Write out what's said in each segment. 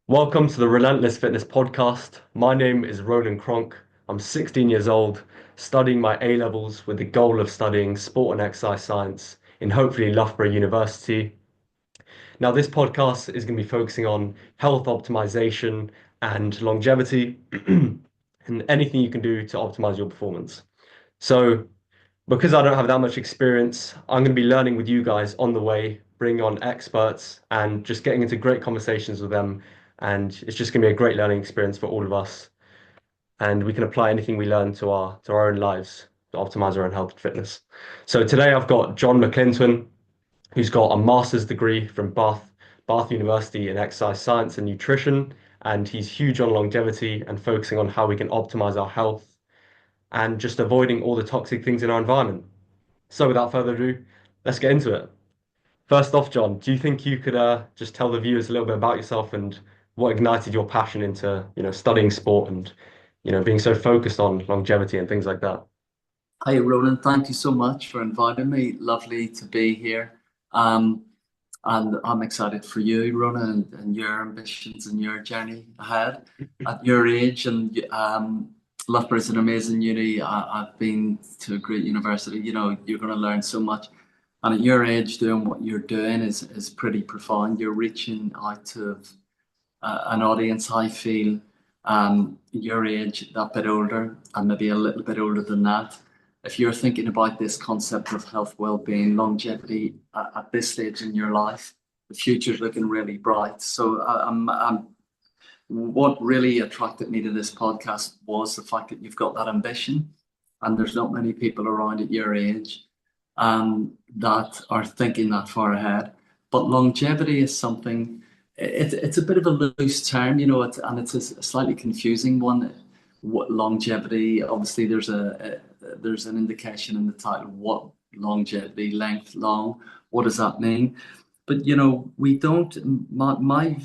Welcome to the Relentless Fitness Podcast. My name is Roland Cronk. I'm 16 years old, studying my A levels with the goal of studying sport and exercise science in hopefully Loughborough University. Now, this podcast is going to be focusing on health optimization and longevity and anything you can do to optimize your performance. So, because I don't have that much experience, I'm going to be learning with you guys on the way, bringing on experts and just getting into great conversations with them. And it's just going to be a great learning experience for all of us. And we can apply anything we learn to our own lives to optimize our own health and fitness. So today I've got John McClinton, who's got a master's degree from Bath University in exercise science and nutrition. And he's huge on longevity and focusing on how we can optimize our health and just avoiding all the toxic things in our environment. So without further ado, let's get into it. First off, John, do you think you could just tell the viewers a little bit about yourself and what ignited your passion into, studying sport and, being so focused on longevity and things like that? Hi, Ronan. Thank you so much for inviting me. Lovely to be here. Um, and I'm excited for you, Ronan, and your ambitions and your journey ahead. At your age, and Loughborough is an amazing uni. I've been to a great university. You know, you're going to learn so much. And at your age, doing what you're doing is pretty profound. You're reaching out to an audience, I feel, your age, that bit older, and maybe a little bit older than that. If you're thinking about this concept of health, well-being, longevity at this stage in your life, the future's looking really bright. So what really attracted me to this podcast was the fact that you've got that ambition, and there's not many people around at your age that are thinking that far ahead. But longevity is something, it's a bit of a loose term, and it's a slightly confusing one. What longevity, obviously, there's an indication in the title, what longevity, length, long, what does that mean? But, we don't, my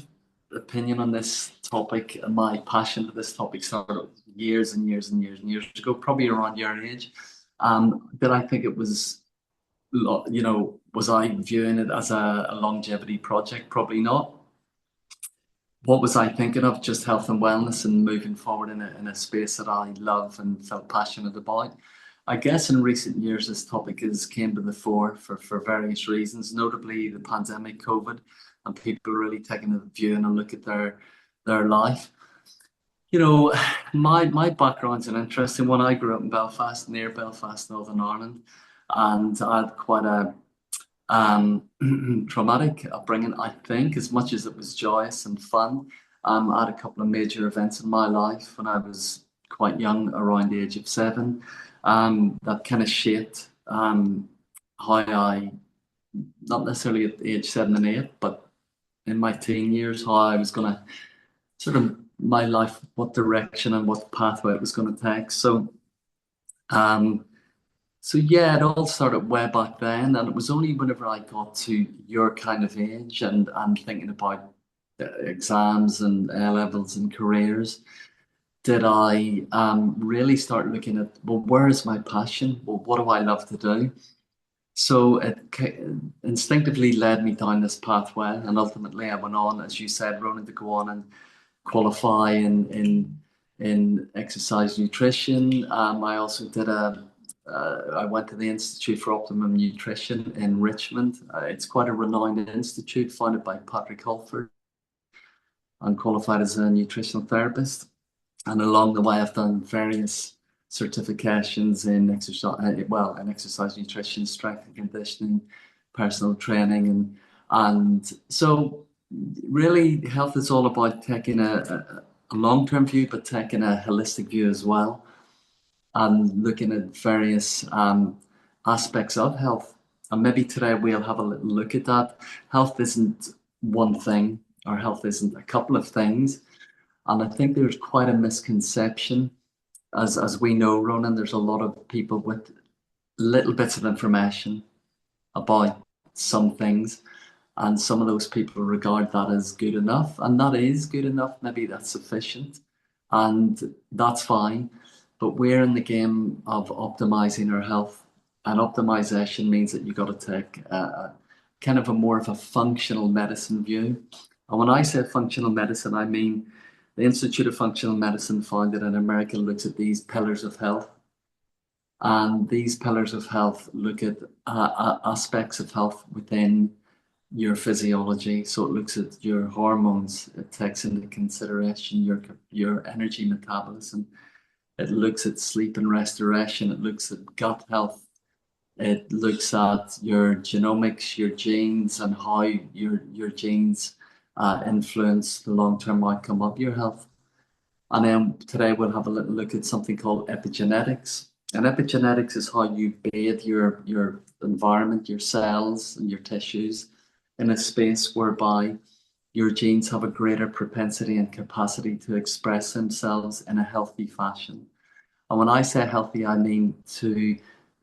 opinion on this topic and my passion for this topic started years and years and years and years ago, probably around your age. That I think it was was I viewing it as a longevity project? Probably not. What was I thinking of? Just health and wellness and moving forward in a space that I love and felt passionate about. I guess in recent years, this topic has came to the fore for various reasons, notably the pandemic, COVID, and people really taking a view and a look at their life. You know, my background's an interesting one. I grew up in Belfast, near Belfast, Northern Ireland, and I had quite a traumatic upbringing, I think, as much as it was joyous and fun. I had a couple of major events in my life when I was quite young, around the age of 7, that kind of shaped how I, not necessarily at age 7 and 8, but in my teen years, how I was going to sort of my life, what direction and what pathway it was going to take. Um, so yeah, it all started way back then, and it was only whenever I got to your kind of age and thinking about exams and A levels and careers, did I really start looking at, well, where is my passion? Well, what do I love to do? So instinctively led me down this pathway, and ultimately I went on, as you said, Ronan, to go on and qualify in exercise nutrition. I also did I went to the Institute for Optimum Nutrition in Richmond. It's quite a renowned institute founded by Patrick Holford, and qualified as a nutritional therapist. And along the way, I've done various certifications in exercise nutrition, strength and conditioning, personal training, and so really health is all about taking a long-term view, but taking a holistic view as well, and looking at various aspects of health. And maybe today we'll have a little look at that. Health isn't one thing, or health isn't a couple of things. And I think there's quite a misconception. As we know, Ronan, there's a lot of people with little bits of information about some things. And some of those people regard that as good enough. And that is good enough. Maybe that's sufficient. And that's fine. But we're in the game of optimizing our health. And optimization means that you've got to take kind of a more of a functional medicine view. And when I say functional medicine, I mean the Institute of Functional Medicine, founded in America, looks at these pillars of health. And these pillars of health look at aspects of health within your physiology. So it looks at your hormones, it takes into consideration your energy metabolism, it looks at sleep and restoration, it looks at gut health, it looks at your genomics, your genes, and how your genes influence the long-term outcome of your health. And then today we'll have a little look at something called epigenetics. And epigenetics is how you bathe your environment, your cells and your tissues in a space whereby your genes have a greater propensity and capacity to express themselves in a healthy fashion. And when I say healthy, I mean to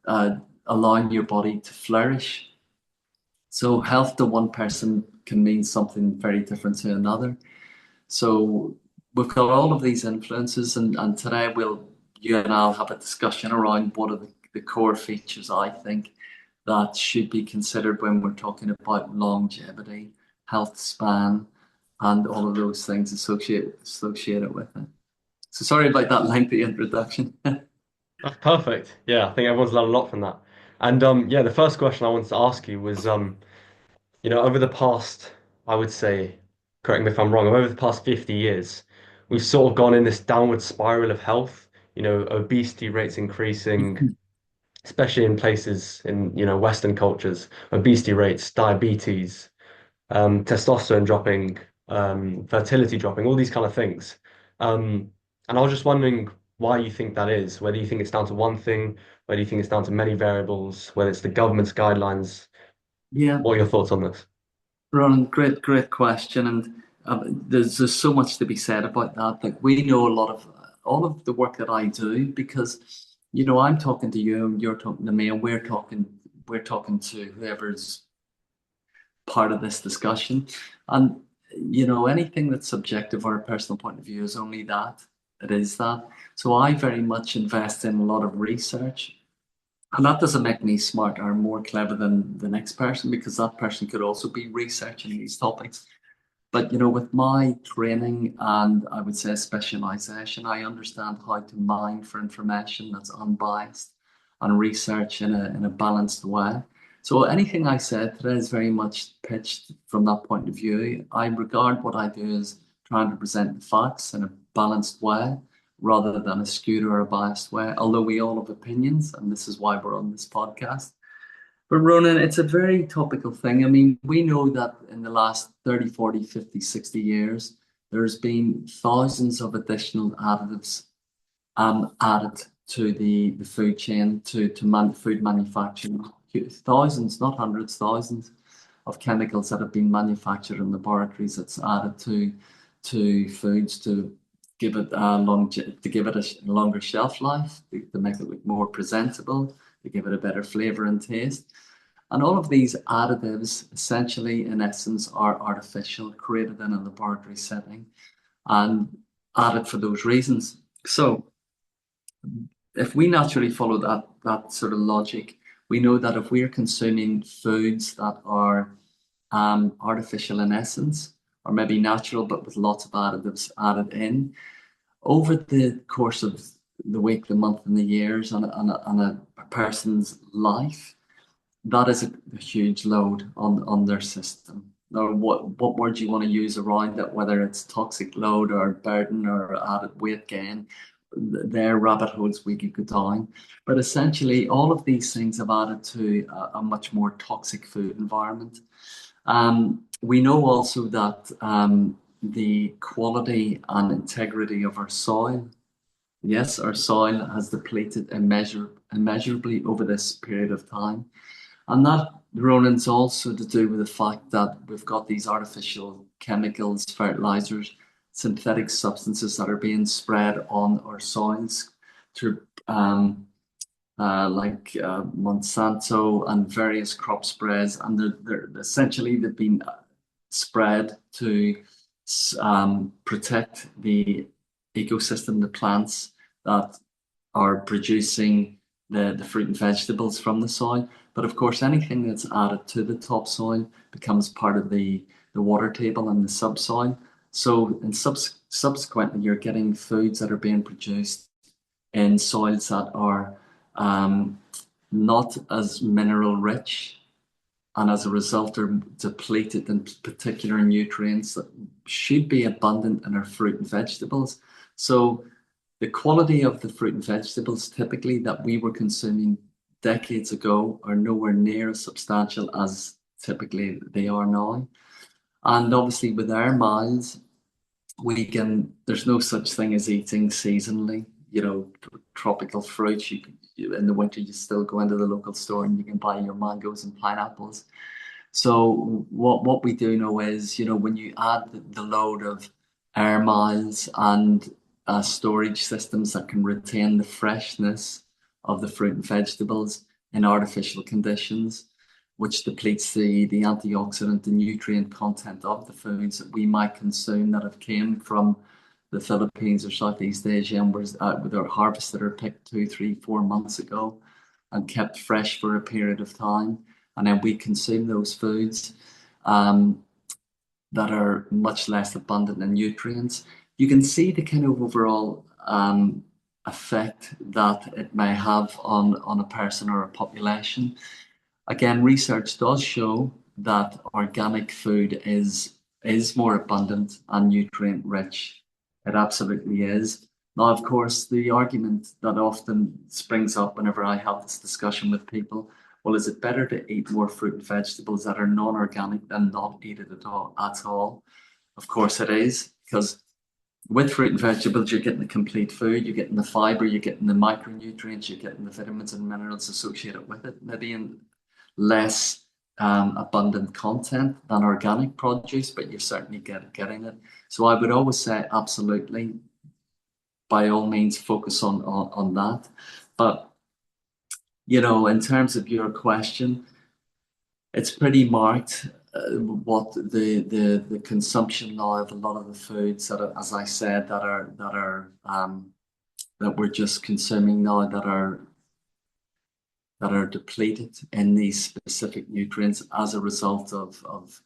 uh, allow your body to flourish. So health to one person can mean something very different to another. So we've got all of these influences, and today you and I'll have a discussion around what are the core features I think that should be considered when we're talking about longevity, health span, and all of those things associated with it. So sorry about that lengthy introduction. That's perfect. Yeah, I think everyone's learned a lot from that. And yeah, the first question I wanted to ask you was over the past, I would say, correct me if I'm wrong, over the past 50 years, we've sort of gone in this downward spiral of health, obesity rates increasing, especially in places in, Western cultures, obesity rates, diabetes, testosterone dropping, fertility dropping, all these kind of things. Um, and I was just wondering why you think that is, whether you think it's down to one thing, whether you think it's down to many variables, whether it's the government's guidelines. Yeah, What are your thoughts on this? Ron, great question, and there's so much to be said about that. Like we know a lot of all of the work that I do because I'm talking to you, and you're talking to me, and we're talking to whoever's part of this discussion, and anything that's subjective or a personal point of view is only that. It is that. So I very much invest in a lot of research. And that doesn't make me smarter or more clever than the next person because that person could also be researching these topics. But with my training and I would say specialization, I understand how to mine for information that's unbiased and research in a balanced way. So anything I said today is very much pitched from that point of view. I regard what I do as trying to present the facts in a balanced way rather than a skewed or a biased way, although we all have opinions, and this is why we're on this podcast. But Ronan, it's a very topical thing. I mean, we know that in the last 30, 40, 50, 60 years, there's been thousands of additional additives added to the food chain, to food manufacturing. Thousands, not hundreds, thousands of chemicals that have been manufactured in laboratories that's added to foods to give it a longer shelf life, to make it look more presentable, to give it a better flavor and taste. And all of these additives, essentially, in essence, are artificial, created in a laboratory setting, and added for those reasons. So, if we naturally follow that sort of logic, we know that if we are consuming foods that are artificial in essence, or maybe natural but with lots of additives added in, over the course of the week, the month, and the years on a person's life, that is a huge load on their system. Or what word you want to use around it, whether it's toxic load or burden or added weight gain, they're rabbit holes we could go down. But essentially, all of these things have added to a much more toxic food environment. We know also that the quality and integrity of our soil, yes, our soil has depleted immeasurably over this period of time. And that, Ronan's also to do with the fact that we've got these artificial chemicals, fertilizers, synthetic substances that are being spread on our soils through Monsanto and various crop sprays, and they've been spread to protect the ecosystem, the plants that are producing the fruit and vegetables from the soil. But of course, anything that's added to the topsoil becomes part of the the water table and the subsoil. So, and subsequently, you're getting foods that are being produced in soils that are um, not as mineral rich, and as a result are depleted in particular nutrients that should be abundant in our fruit and vegetables. So the quality of the fruit and vegetables typically that we were consuming decades ago are nowhere near as substantial as typically they are now. And obviously with our mouths, there's no such thing as eating seasonally. Tropical fruits, in the winter you still go into the local store and you can buy your mangoes and pineapples. So what we do know is, when you add the load of air miles and storage systems that can retain the freshness of the fruit and vegetables in artificial conditions, which depletes the antioxidant, the nutrient content of the foods that we might consume that have came from the Philippines or Southeast Asia and were harvested or picked 2, 3, 4 months ago and kept fresh for a period of time. And then we consume those foods that are much less abundant in nutrients. You can see the kind of overall effect that it may have on a person or a population. Again, research does show that organic food is more abundant and nutrient rich. It absolutely is. Now, of course, the argument that often springs up whenever I have this discussion with people, well, is it better to eat more fruit and vegetables that are non-organic than not eat it at all? At all? Of course it is, because with fruit and vegetables, you're getting the complete food, you're getting the fiber, you're getting the micronutrients, you're getting the vitamins and minerals associated with it, maybe in less abundant content than organic produce, but you're certainly getting it. So I would always say absolutely, by all means, focus on that. But in terms of your question, it's pretty marked what the consumption now of a lot of the foods that are, as I said, that we're just consuming now that are depleted in these specific nutrients as a result of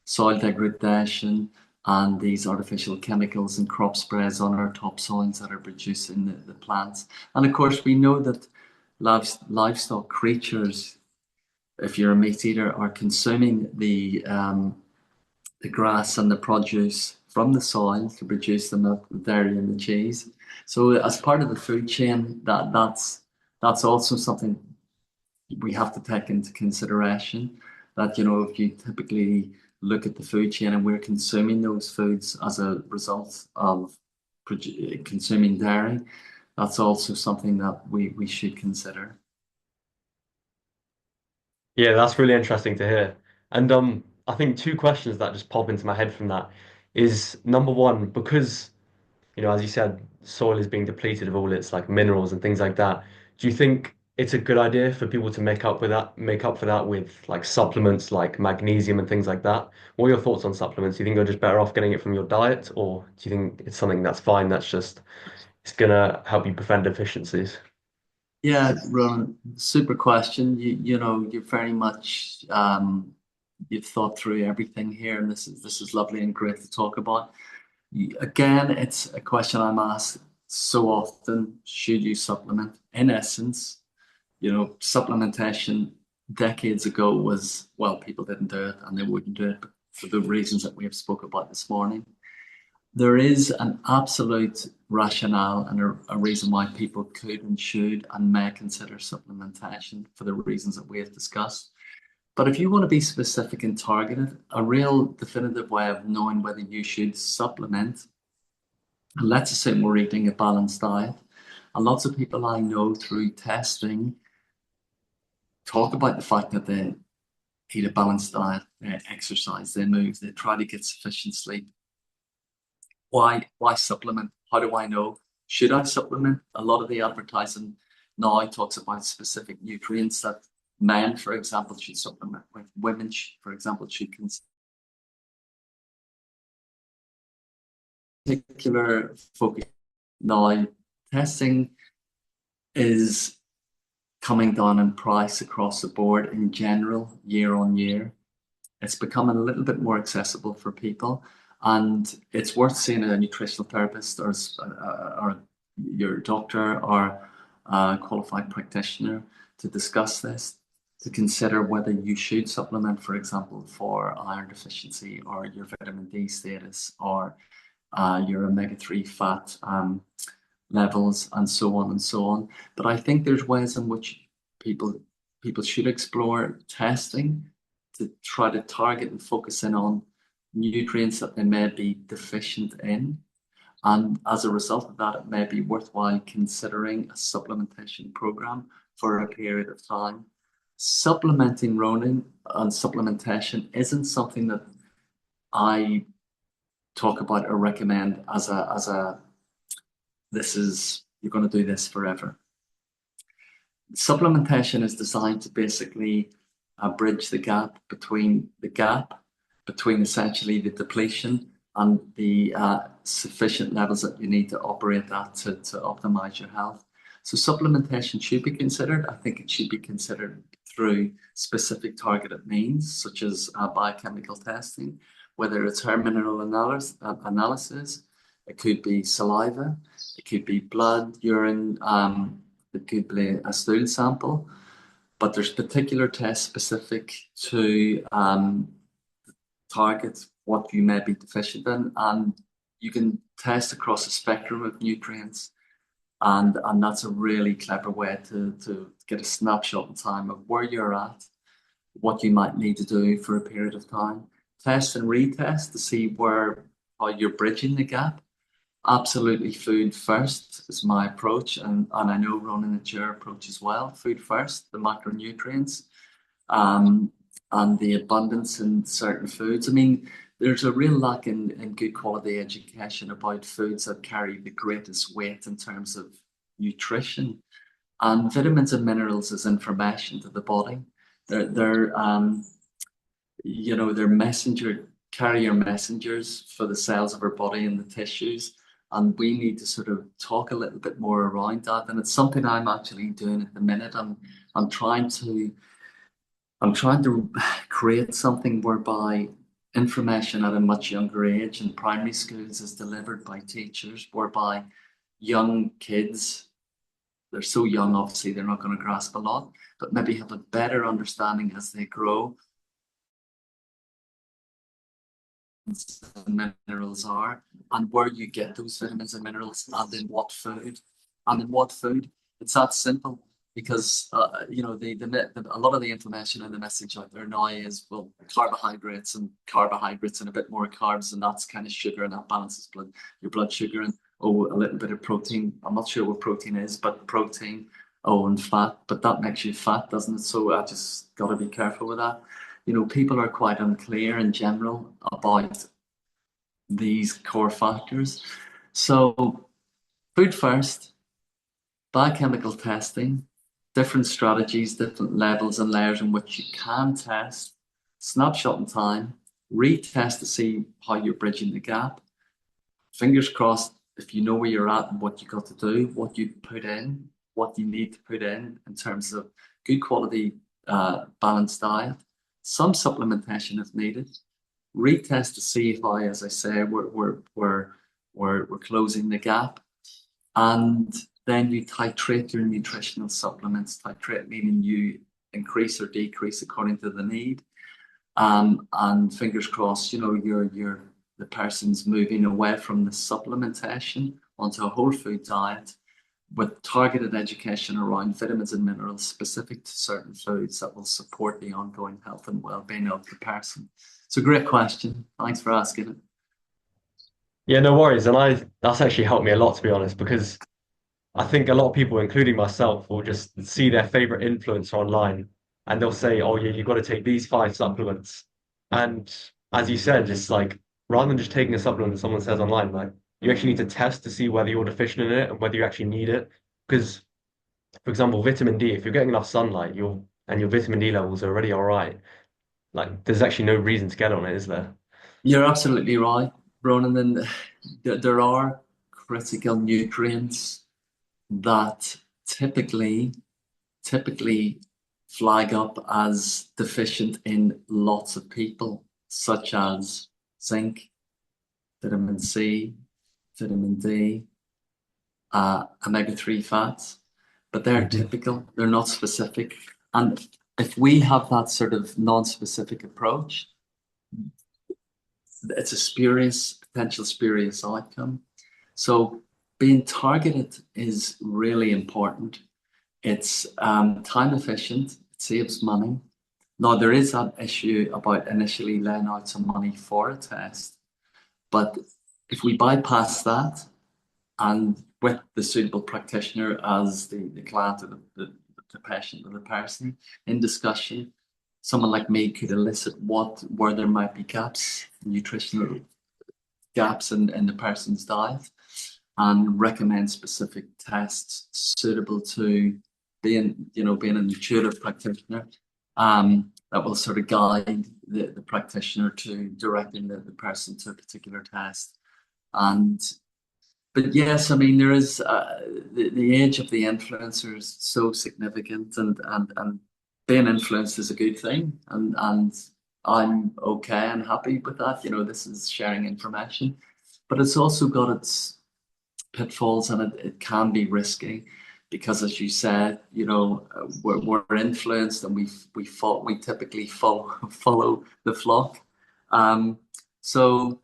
soil degradation and these artificial chemicals and crop sprays on our topsoils that are producing the plants. And of course, we know that livestock creatures, if you're a meat eater, are consuming the grass and the produce from the soil to produce the milk, the dairy, and the cheese. So as part of the food chain, that's also something we have to take into consideration. That if you typically look at the food chain and we're consuming those foods as a result of consuming dairy, that's also something that we should consider. Yeah, that's really interesting to hear. And I think two questions that just pop into my head from that is number one, because as you said, soil is being depleted of all its like minerals and things like that. Do you think it's a good idea for people to make up for that with like supplements like magnesium and things like that? What are your thoughts on supplements? Do you think you're just better off getting it from your diet, or do you think it's something that's fine, that's just it's gonna help you prevent deficiencies? Yeah, Ronan, super question. You're very much you've thought through everything here, and this is lovely and great to talk about. Again, it's a question I'm asked so often. Should you supplement? In essence, supplementation decades ago was, well, people didn't do it and they wouldn't do it for the reasons that we have spoke about this morning. There is an absolute rationale and a reason why people could and should and may consider supplementation for the reasons that we have discussed. But if you want to be specific and targeted, a real definitive way of knowing whether you should supplement, and let's assume we're eating a balanced diet, and lots of people I know through testing talk about the fact that they eat a balanced diet, they exercise, they move, they try to get sufficient sleep. Why supplement? How do I know? Should I supplement? A lot of the advertising now talks about specific nutrients that men, for example, should supplement with. Women, for example, should consider particular focus. Now, testing is coming down in price across the board in general, year on year. It's becoming a little bit more accessible for people, and it's worth seeing a nutritional therapist or your doctor or a qualified practitioner to discuss this, to consider whether you should supplement, for example, for iron deficiency or your vitamin D status or your omega-3 fat levels and so on and so on. But I think there's ways in which people people should explore testing to try to target and focus in on nutrients that they may be deficient in. And as a result of that, it may be worthwhile considering a supplementation program for a period of time. Supplementing, Ronan, and supplementation isn't something that I talk about or recommend as a this is you're going to do this forever. Supplementation is designed to basically bridge the gap between essentially the depletion and the sufficient levels that you need to operate at to optimize your health. So supplementation should be considered. I think it should be considered through specific targeted means, such as biochemical testing, whether it's hair mineral analysis, it could be saliva, it could be blood, urine, it could be a stool sample, but there's particular tests specific to target what you may be deficient in, and you can test across a spectrum of nutrients, and that's a really clever way to get a snapshot in time of where you're at, what you might need to do for a period of time. Test and retest to see how you're bridging the gap. Absolutely, food first is my approach, and I know Ronan, it's your approach as well. Food first, the macronutrients, and the abundance in certain foods. I mean, there's a real lack in good quality education about foods that carry the greatest weight in terms of nutrition. And vitamins and minerals is information to the body. They're they're carrier messengers for the cells of our body and the tissues. And we need to sort of talk a little bit more around that. And it's something I'm actually doing at the minute. I'm trying to create something whereby information at a much younger age in primary schools is delivered by teachers, whereby young kids, they're so young, obviously, they're not going to grasp a lot, but maybe have a better understanding as they grow and minerals are, and where you get those vitamins and minerals, and in what food. It's that simple, because a lot of the information and the message out there now is, well, carbohydrates and a bit more carbs, and that's kind of sugar, and that balances your blood sugar, and a little bit of protein. I'm not sure what protein is, but protein, and fat, but that makes you fat, doesn't it? So I just got to be careful with that. People are quite unclear in general about these core factors. So food first, biochemical testing, different strategies, different levels and layers in which you can test, snapshot in time, retest to see how you're bridging the gap. Fingers crossed, if you know where you're at and what you got to do, what you put in, what you need to put in terms of good quality, balanced diet. Some supplementation if needed. Retest to see how, as I say, we're closing the gap, and then you titrate your nutritional supplements. Titrate meaning you increase or decrease according to the need. And fingers crossed, the person's moving away from the supplementation onto a whole food diet with targeted education around vitamins and minerals specific to certain foods that will support the ongoing health and well-being of the person. It's a great question. Thanks for asking it. Yeah, no worries. And that's actually helped me a lot, to be honest, because I think a lot of people, including myself, will just see their favorite influencer online and they'll say, oh, yeah, you've got to take these 5 supplements. And as you said, just like rather than just taking a supplement that someone says online, like you actually need to test to see whether you're deficient in it and whether you actually need it. Because, for example, vitamin D, if you're getting enough sunlight, your vitamin D levels are already all right. Like there's actually no reason to get on it, is there? You're absolutely right, Ronan. And there are critical nutrients that typically flag up as deficient in lots of people, such as zinc, vitamin C, vitamin D, omega-3 fats, but they're Mhm. typical, they're not specific. And if we have that sort of non-specific approach, it's a spurious, potential spurious outcome. So being targeted is really important. It's time efficient, it saves money. Now, there is that issue about initially laying out some money for a test, but if we bypass that and with the suitable practitioner as the client or the patient or the person in discussion, someone like me could elicit where there might be gaps, nutritional gaps in the person's diet, and recommend specific tests suitable to being an intuitive practitioner, that will sort of guide the practitioner to directing the person to a particular test. And but yes, I mean there is the age of the influencer is so significant, and being influenced is a good thing, and I'm okay and happy with that. This is sharing information, but it's also got its pitfalls, and it can be risky because, as you said, we're influenced, and we typically follow the flock. Um, so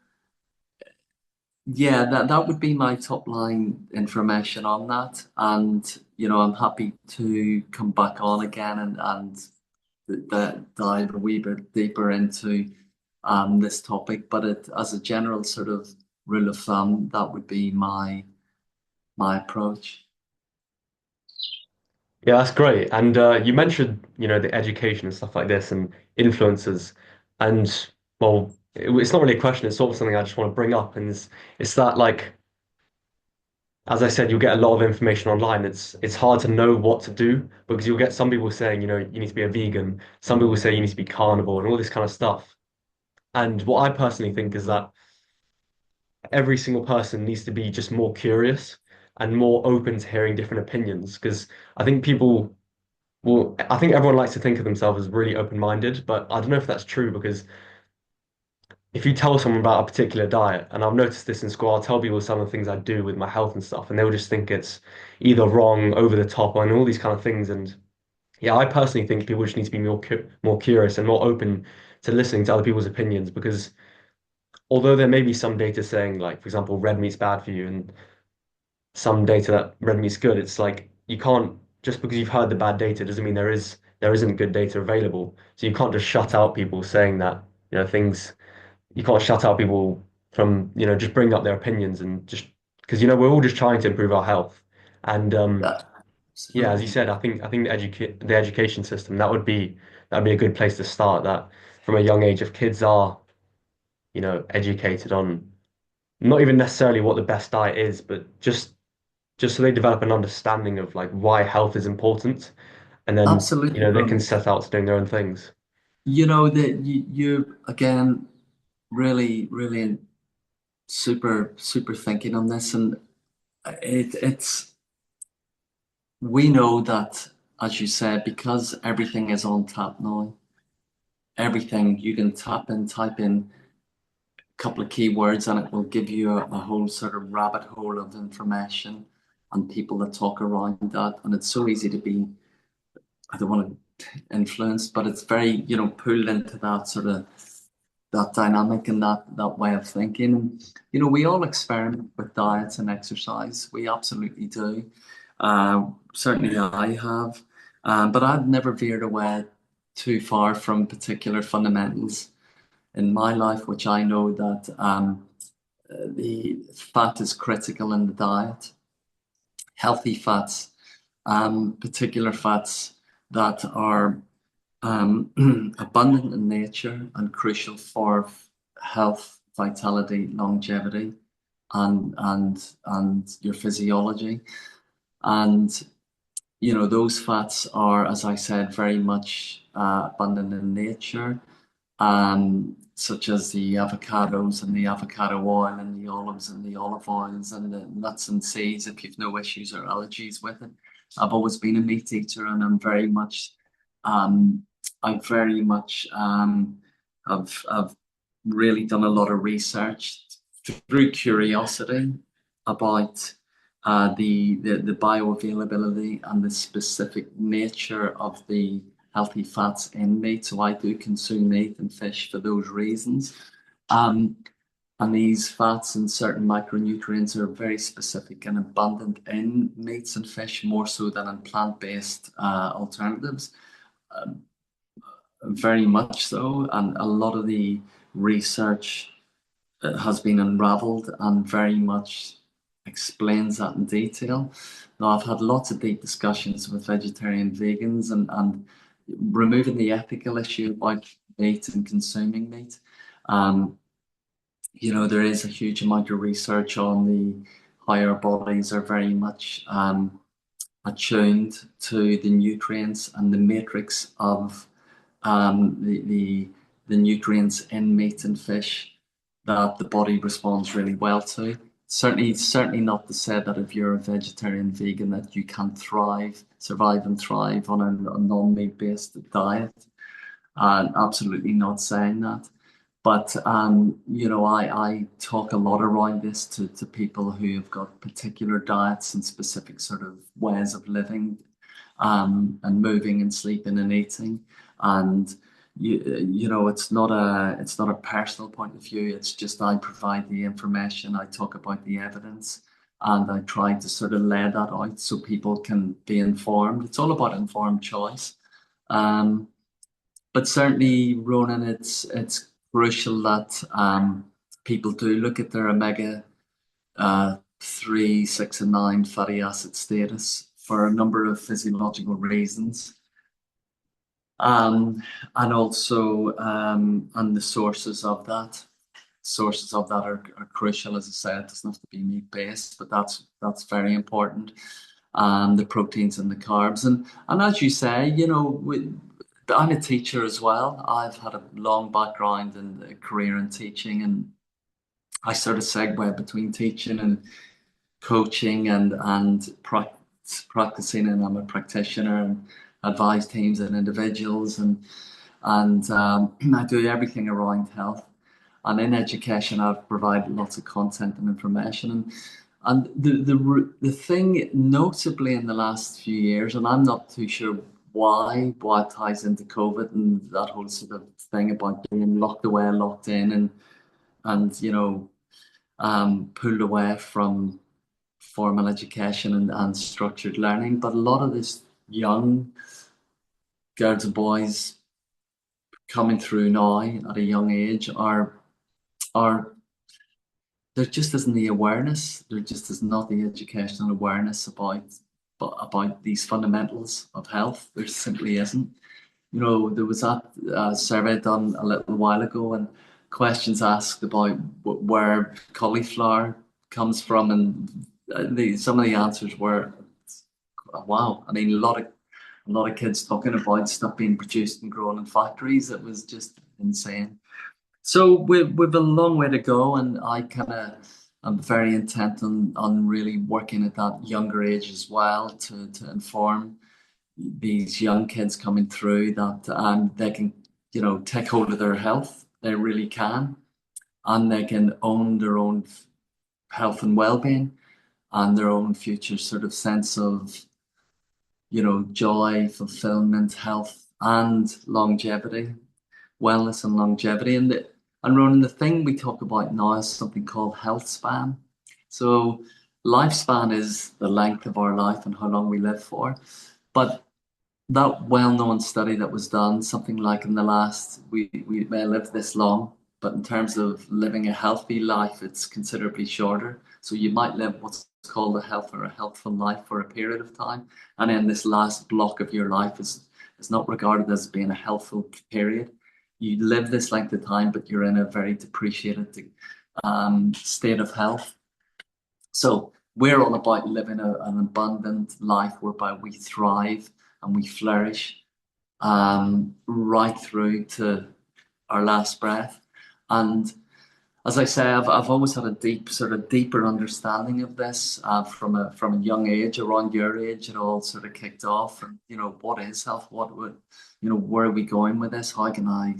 yeah, that would be my top line information on that. And I'm happy to come back on again and dive a wee bit deeper into this topic. But as a general sort of rule of thumb, that would be my approach. Yeah, that's great. And you mentioned, the education and stuff like this and influencers. And well, it's not really a question, it's sort of something I just want to bring up. And it's that like, as I said, you'll get a lot of information online. It's hard to know what to do because you'll get some people saying, you need to be a vegan. Some people say you need to be carnivore and all this kind of stuff. And what I personally think is that every single person needs to be just more curious and more open to hearing different opinions. Because I think people Well, I think everyone likes to think of themselves as really open-minded, but I don't know if that's true because if you tell someone about a particular diet, and I've noticed this in school, I'll tell people some of the things I do with my health and stuff, and they'll just think it's either wrong, over the top, and all these kind of things. And yeah, I personally think people just need to be more curious and more open to listening to other people's opinions because although there may be some data saying, like, for example, red meat's bad for you, and some data that red meat's good. It's like you can't just because you've heard the bad data doesn't mean there isn't good data available. So you can't just shut out people saying that, things you can't shut out people from, just bring up their opinions and just because we're all just trying to improve our health. And Yeah, yeah, as you absolutely. said, I think the education system that'd be a good place to start that from a young age if kids are, educated on not even necessarily what the best diet is, but just so they develop an understanding of like why health is important, and then Absolutely, they can Ronan. set out to doing their own things. That you again really super thinking on this, and it's we know that, as you said, because everything is on tap now, everything you can type in a couple of keywords, and it will give you a whole sort of rabbit hole of information and people that talk around that, and it's so easy to be, I don't want to influence, but it's very, pulled into that sort of that dynamic and that way of thinking. And, we all experiment with diets and exercise. We absolutely do. Certainly I have. But I've never veered away too far from particular fundamentals in my life, which I know that the fat is critical in the diet. Healthy fats, particular fats that are abundant in nature and crucial for health, vitality, longevity, and your physiology. And those fats are, as I said, very much abundant in nature, such as the avocados and the avocado oil and the olives and the olive oils and the nuts and seeds. If you've no issues or allergies with it, I've always been a meat eater, and I'm very much I very much have really done a lot of research through curiosity about the bioavailability and the specific nature of the healthy fats in meat. So I do consume meat and fish for those reasons. Um, and these fats and certain micronutrients are very specific and abundant in meats and fish, more so than in plant-based alternatives. Um, Very much so. And a lot of the research has been unraveled and very much explains that in detail. Now, I've had lots of deep discussions with vegetarian vegans and removing the ethical issue about meat and consuming meat. Um, there is a huge amount of research on the how our bodies are very much attuned to the nutrients and the matrix of the nutrients in meat and fish that the body responds really well to. Certainly not to say that if you're a vegetarian vegan that you can survive and thrive on a non-meat based diet. Absolutely not saying that. But I talk a lot around this to people who have got particular diets and specific sort of ways of living, and moving and sleeping and eating. And it's not a personal point of view. It's just I provide the information, I talk about the evidence, and I try to sort of lay that out so people can be informed. It's all about informed choice. Um, but certainly, Ronan, it's crucial that people do look at their omega 3, 6, and 9 fatty acid status for a number of physiological reasons. Um, and also and the sources of that. Sources of that are crucial, as I said. It doesn't have to be meat based, but that's very important. The proteins and the carbs, and as you say, I'm a teacher as well. I've had a long background and a career in teaching, and I sort of segue between teaching and coaching and practicing, and I'm a practitioner and advise teams and individuals, and I do everything around health. And in education, I've provided lots of content and information. And the thing notably in the last few years, and I'm not too sure why it ties into COVID and that whole sort of thing about being locked away, locked in, and pulled away from formal education and structured learning. But a lot of this young girls and boys coming through now at a young age are there just isn't the awareness, there just is not the educational awareness about these fundamentals of health. There simply isn't. There was that survey done a little while ago, and questions asked about where cauliflower comes from, and some of the answers were, wow. I mean, a lot of kids talking about stuff being produced and grown in factories. It was just insane. So we've a long way to go, and I'm very intent on really working at that younger age as well to inform these young kids coming through that they can take hold of their health. They really can, and they can own their own health and well-being and their own future sort of sense of joy, fulfillment, health, and longevity, wellness and longevity. And Ronan, the thing we talk about now is something called health span. So lifespan is the length of our life and how long we live for. But that well-known study that was done, something like in the last, we may live this long, but in terms of living a healthy life, it's considerably shorter. So you might live what's called a health or a healthful life for a period of time, and then this last block of your life is not regarded as being a healthful period. You live this length of time, but you're in a very depreciated state of health. So we're all about living an abundant life whereby we thrive and we flourish right through to our last breath. And as I say, I've always had a deeper understanding of this from a young age. Around your age, it all sort of kicked off. And what is health? What would where are we going with this? How can I?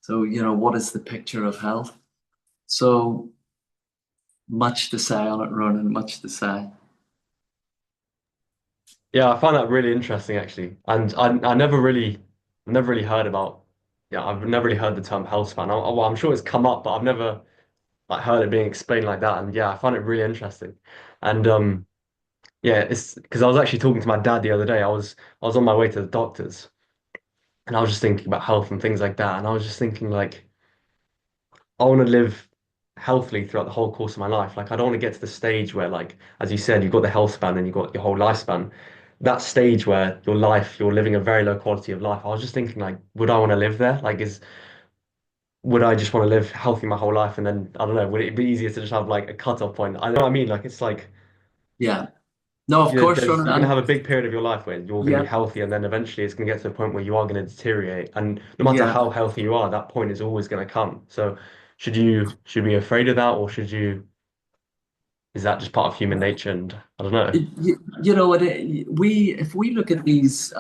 So what is the picture of health? So much to say on it, Ronan. Much to say. Yeah, I find that really interesting actually. And I never really heard about, yeah, I've never really heard the term health span. Well, I'm sure it's come up, but I've never like heard it being explained like that. And yeah, I find it really interesting. And yeah, it's because I was actually talking to my dad the other day. I was on my way to the doctors and I was just thinking about health and things like that. And I was just thinking like I want to live healthily throughout the whole course of my life. Like I don't want to get to the stage where like, as you said, you've got the health span and you've got your whole lifespan. That stage where you're living a very low quality of life. I was just thinking like, would I want to live there? Like would I just want to live healthy my whole life? And then I don't know, would it be easier to just have like a cutoff point? I know what I mean. Like it's like Yeah. No, of course, Ronan. you're gonna have And a big period of your life where you're gonna be yeah, healthy, and then eventually it's gonna get to a point where you are gonna deteriorate. And no matter yeah. how healthy you are, that point is always gonna come. So should you be afraid of that, or should you? Is that just part of human nature? And I don't know. You know what? We if we look at these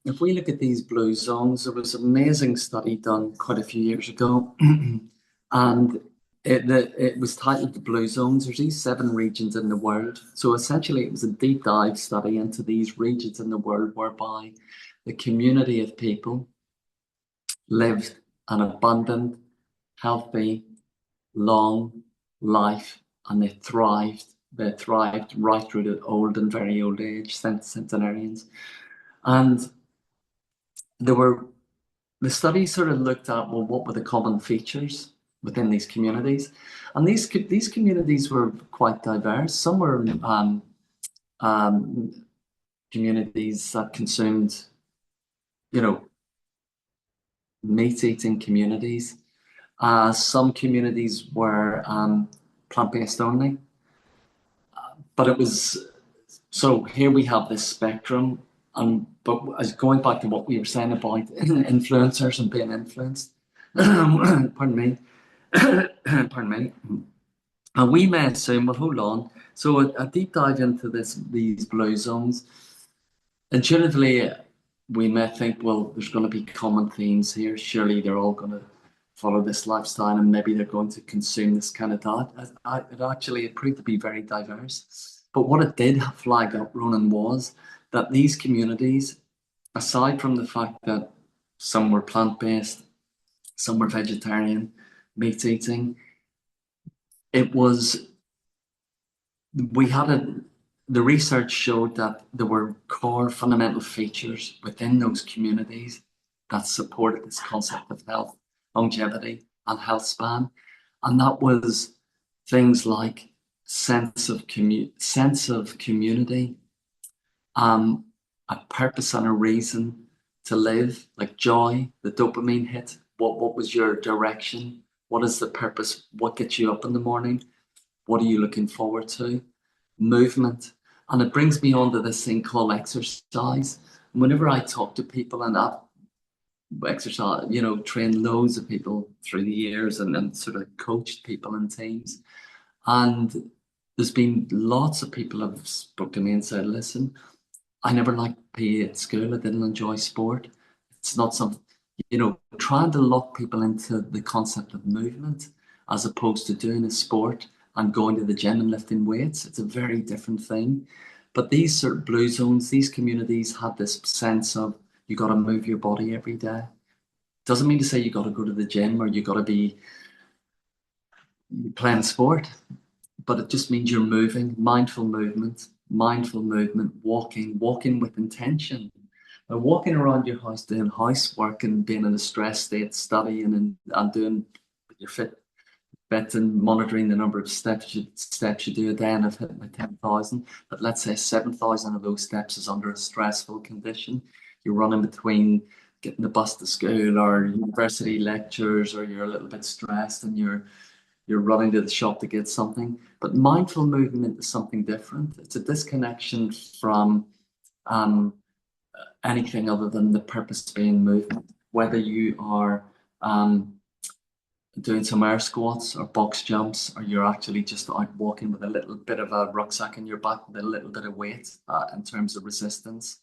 if we look at these blue zones, there was an amazing study done quite a few years ago, and it was titled the Blue Zones. There's these seven regions in the world. So essentially, it was a deep dive study into these regions in the world whereby the community of people lived an abundant, healthy, long life, and they thrived. They thrived right through the old and very old age, centenarians. And there were the study sort of looked at, well, what were the common features within these communities? And these communities were quite diverse. Some were um, communities that consumed, you know, meat-eating communities. Some communities were plant-based only, but it was so here we have this spectrum. But as going back to what we were saying about influencers and being influenced, pardon me, pardon me, and we may assume, well, hold on. So a deep dive into these blue zones, intuitively, we may think, well, there's going to be common themes here. Surely they're all going to follow this lifestyle, and maybe they're going to consume this kind of diet. It proved to be very diverse. But what it did flag up, Ronan, was that these communities, aside from the fact that some were plant-based, some were vegetarian, meat eating, it was we had a the research showed that there were core fundamental features within those communities that supported this concept of health, longevity, and health span. And that was things like sense of community, um, a purpose and a reason to live, like joy, the dopamine hit. What was your direction? What is the purpose? What gets you up in the morning? What are you looking forward to? Movement. And it brings me on to this thing called exercise. Whenever I talk to people, and I've exercise, trained loads of people through the years, and sort of coached people in teams. And there's been lots of people have spoke to me and said, listen, I never liked PE at school. I didn't enjoy sport. It's not something, trying to lock people into the concept of movement as opposed to doing a sport and going to the gym and lifting weights. It's a very different thing. But these sort of blue zones, these communities had this sense of you got to move your body every day. Doesn't mean to say you got to go to the gym or you got to be playing sport, but it just means you're moving, mindful movement, walking with intention. Walking around your house doing housework and being in a stress state, studying and doing your Fitbit and monitoring the number of steps you do a day, and I've hit my 10,000. But let's say 7,000 of those steps is under a stressful condition. You're running between getting the bus to school or university lectures, or you're a little bit stressed and you're running to the shop to get something. But mindful movement is something different. It's a disconnection from um, anything other than the purpose being movement. Whether you are um, doing some air squats or box jumps, or you're actually just out walking with a little bit of a rucksack in your back with a little bit of weight in terms of resistance,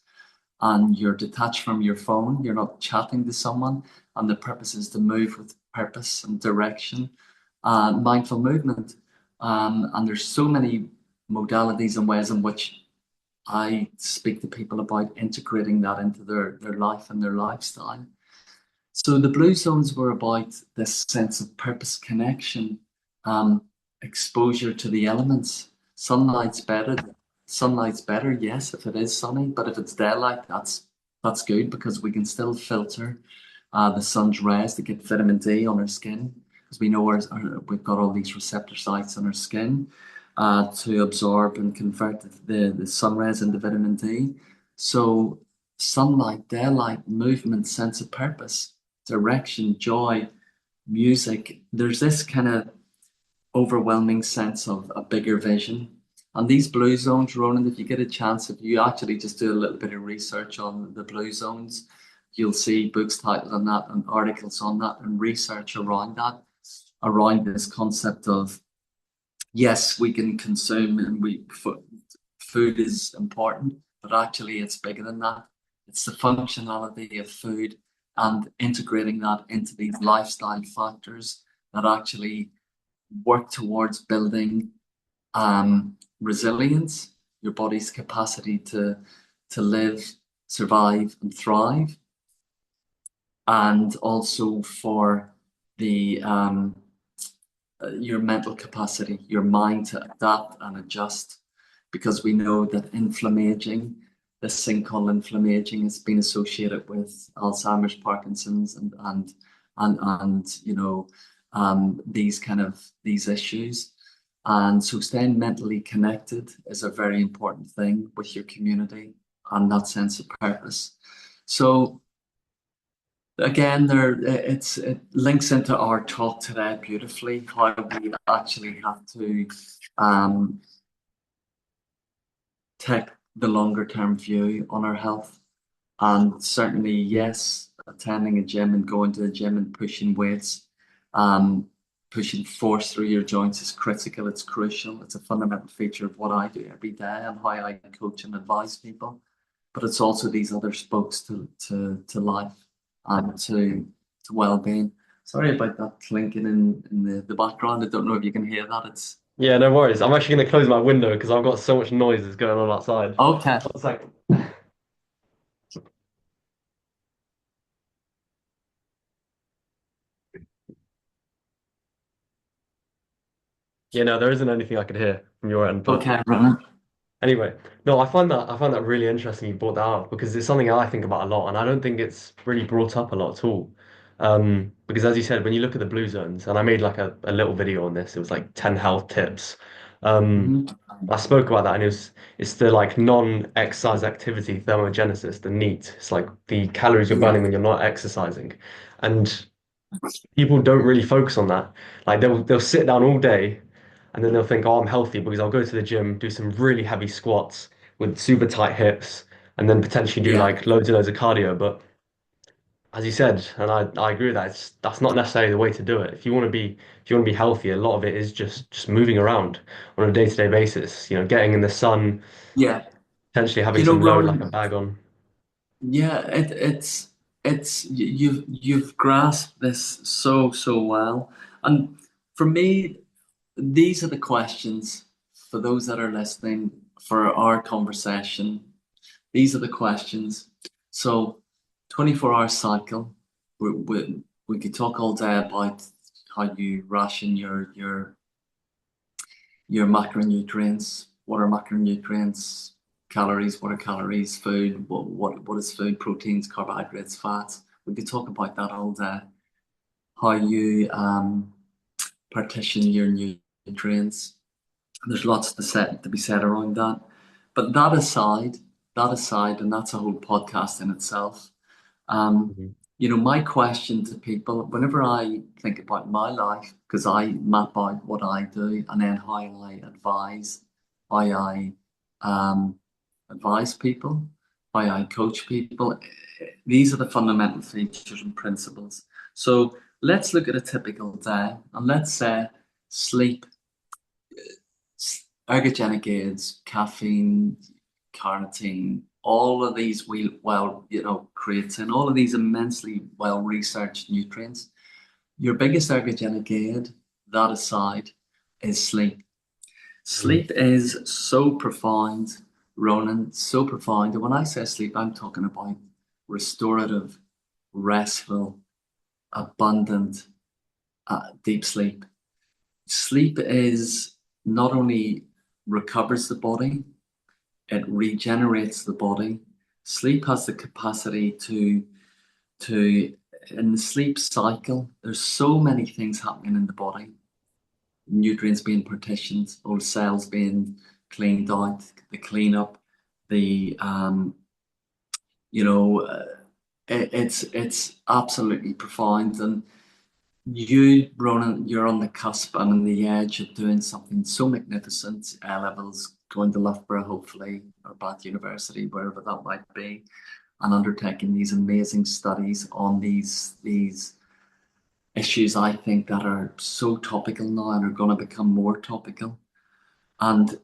and you're detached from your phone, you're not chatting to someone, and the purpose is to move with purpose and direction and mindful movement. And there's so many modalities and ways in which I speak to people about integrating that into their life and their lifestyle. So the blue zones were about this sense of purpose, connection, um, exposure to the elements. Sunlight's better. Sunlight's better, yes, if it is sunny, but if it's daylight, that's good because we can still filter the sun's rays to get vitamin D on our skin because we know we've got all these receptor sites on our skin to absorb and convert the sun rays into vitamin D. So sunlight, daylight, movement, sense of purpose, direction, joy, music. There's this kind of overwhelming sense of a bigger vision. And these blue zones, Ronan, if you get a chance, if you actually just do a little bit of research on the blue zones, you'll see books titled on that and articles on that and research around that, around this concept of yes, we can consume and food is important, but actually it's bigger than that. It's the functionality of food and integrating that into these lifestyle factors that actually work towards building resilience, your body's capacity to live, survive, and thrive, and also for the your mental capacity, your mind to adapt and adjust, because we know that inflammaging, this thing called inflammaging, has been associated with Alzheimer's, Parkinson's, and these issues. And so staying mentally connected is a very important thing with your community and that sense of purpose. So again, it links into our talk today beautifully, how we actually have to take the longer term view on our health. And certainly, yes, attending a gym and going to the gym and pushing weights, pushing force through your joints is critical. It's crucial. It's a fundamental feature of what I do every day and how I coach and advise people. But it's also these other spokes to life and to well-being. Sorry about that clinking in the background. I don't know if you can hear that. It's Yeah, no worries. I'm actually going to close my window because I've got so much noise that's going on outside. okay. One second. Yeah, no, there isn't anything I could hear from your end, but Okay, Ronan. anyway, no, I find that really interesting you brought that up because it's something I think about a lot, and I don't think it's really brought up a lot at all. Because as you said, when you look at the blue zones, and I made like a little video on this, it was like 10 health tips. Um, Mhm. I spoke about that, and it's the like non-exercise activity thermogenesis, the NEAT. It's like the calories you're Yeah, burning when you're not exercising, and people don't really focus on that. Like they'll sit down all day and then they'll think, oh, I'm healthy because I'll go to the gym, do some really heavy squats with super tight hips, and then potentially do yeah, like loads and loads of cardio. But as you said, and I agree with that, that's not necessarily the way to do it. If you want to be healthy, a lot of it is just moving around on a day-to-day basis. You know, getting in the sun, yeah. potentially having You know, some load like a Ronan, bag on. yeah, you've grasped this so well. And for me, these are the questions for those that are listening for our conversation. These are the questions. So, 24-hour cycle. We could talk all day about how you ration your macronutrients. What are macronutrients? Calories, what are calories? Food, what is food? Proteins, carbohydrates, fats. We could talk about that all day. How you partition your nutrients. There's lots to be said around that. But that aside, and that's a whole podcast in itself. Um, Mhm. my question to people, whenever I think about my life, because I map out what I do and then how I advise people, how I coach people, these are the fundamental features and principles. So let's look at a typical day and let's say sleep, ergogenic aids, caffeine, carnitine, all of these creatine, all of these immensely well-researched nutrients. Your biggest ergogenic aid, that aside, is sleep. Mm. Sleep is so profound, Ronan, so profound. And when I say sleep, I'm talking about restorative, restful, abundant, deep sleep. Sleep is not only recovers the body, it regenerates the body. Sleep has the capacity to in the sleep cycle, there's so many things happening in the body. Nutrients being partitioned, old cells being cleaned out, the cleanup, the you know, it's absolutely profound. And you, Ronan, you're on the cusp and on the edge of doing something so magnificent. A levels, going to Loughborough, hopefully, or Bath University, wherever that might be, and undertaking these amazing studies on these issues. I think that are so topical now and are going to become more topical. And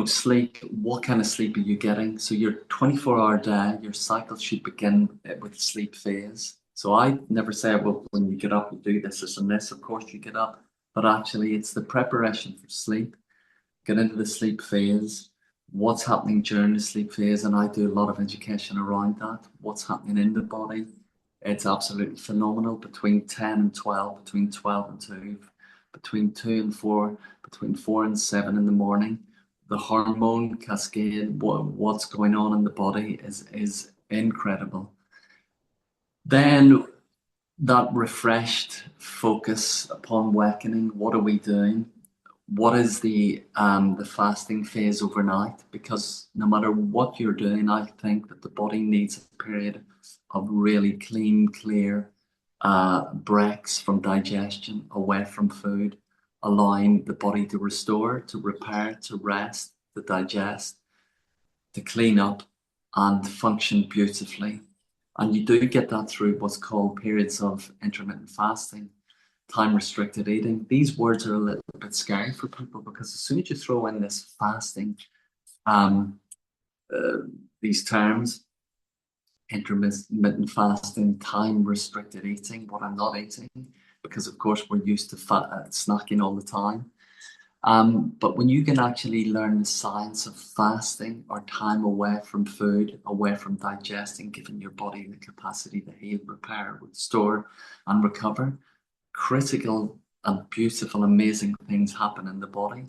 sleep, what kind of sleep are you getting? So your 24-hour day, your cycle should begin with sleep phase. So I never say, well, when you get up, you do this and this. Of course, you get up, but actually, it's the preparation for sleep. Get into the sleep phase. What's happening during the sleep phase? And I do a lot of education around that. What's happening in the body? It's absolutely phenomenal. Between 10 and 12, between 12 and 2, between 2 and 4, between 4 and 7 in the morning. The hormone cascade, what's going on in the body is incredible. Then that refreshed focus upon awakening. What are we doing? What is the fasting phase overnight? Because no matter what you're doing, I think that the body needs a period of really clean, clear breaks from digestion, away from food, allowing the body to restore, to repair, to rest, to digest, to clean up and function beautifully. And you do get that through what's called periods of intermittent fasting, time restricted eating. These words are a little bit scary for people because as soon as you throw in this fasting, um, uh, these terms, intermittent fasting, time restricted eating, what I'm not eating, because of course we're used to snacking all the time. But when you can actually learn the science of fasting or time away from food, away from digesting, giving your body the capacity to heal, repair, restore, and recover, critical and beautiful, amazing things happen in the body.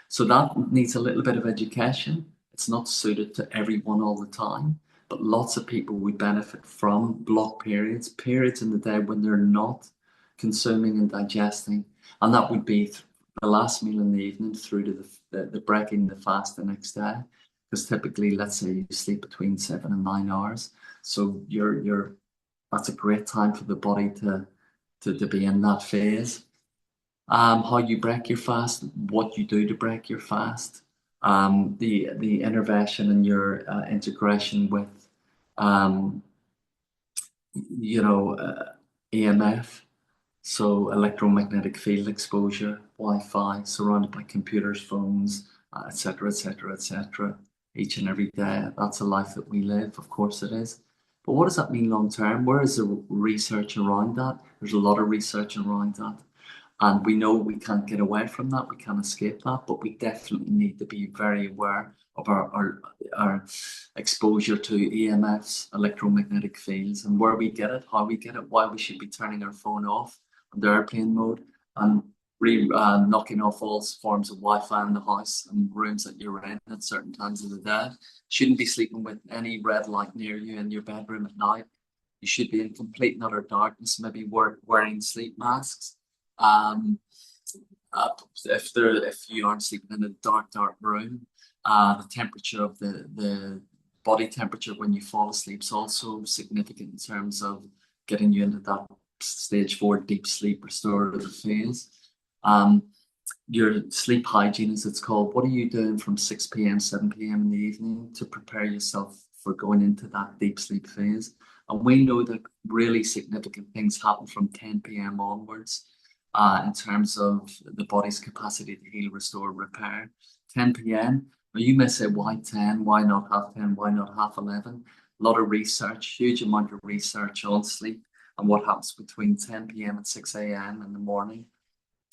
So that needs a little bit of education. It's not suited to everyone all the time, but lots of people would benefit from block periods, periods in the day when they're not consuming and digesting. And that would be the last meal in the evening through to the breaking the fast the next day. Because typically, let's say you sleep between 7 and 9 hours. So that's a great time for the body to be in that phase. How you break your fast, what you do to break your fast, the intervention and your integration with, um, EMF, so electromagnetic field exposure, Wi-Fi, surrounded by computers, phones, etc., etc., etc. Each and every day. That's a life that we live. Of course it is. But what does that mean long term? Where is the research around that? There's a lot of research around that. And we know we can't get away from that, we can't escape that, but we definitely need to be very aware of our exposure to EMFs, electromagnetic fields, and where we get it, how we get it, why we should be turning our phone off on the airplane mode and knocking off all forms of Wi-Fi in the house and rooms that you're in at certain times of the day. Shouldn't be sleeping with any red light near you in your bedroom at night. You should be in complete and utter darkness, maybe wearing sleep masks. Um, if you aren't sleeping in a dark room, the temperature of the body temperature when you fall asleep is also significant in terms of getting you into that stage 4 deep sleep restorative phase. Your sleep hygiene, as it's called. What are you doing from 6 p.m., 7 p.m. in the evening to prepare yourself for going into that deep sleep phase? And we know that really significant things happen from 10 p.m. onwards in terms of the body's capacity to heal, restore, repair. 10 p.m. Now you may say, why 10? Why not half 10? Why not half 11? A lot of research, huge amount of research on sleep and what happens between 10 p.m. and 6 a.m. in the morning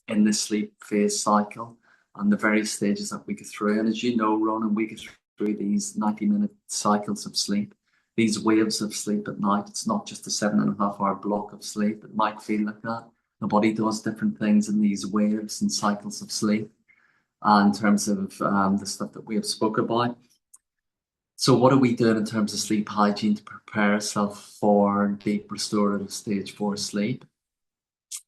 in the sleep phase cycle and the various stages that we go through. And as you know, Ronan, we go through these 90-minute cycles of sleep, these waves of sleep at night. It's not just a 7.5 hour block of sleep. It might feel like that. The body does different things in these waves and cycles of sleep in terms of the stuff that we have spoke about. So what are we doing in terms of sleep hygiene to prepare ourselves for deep restorative stage 4 sleep?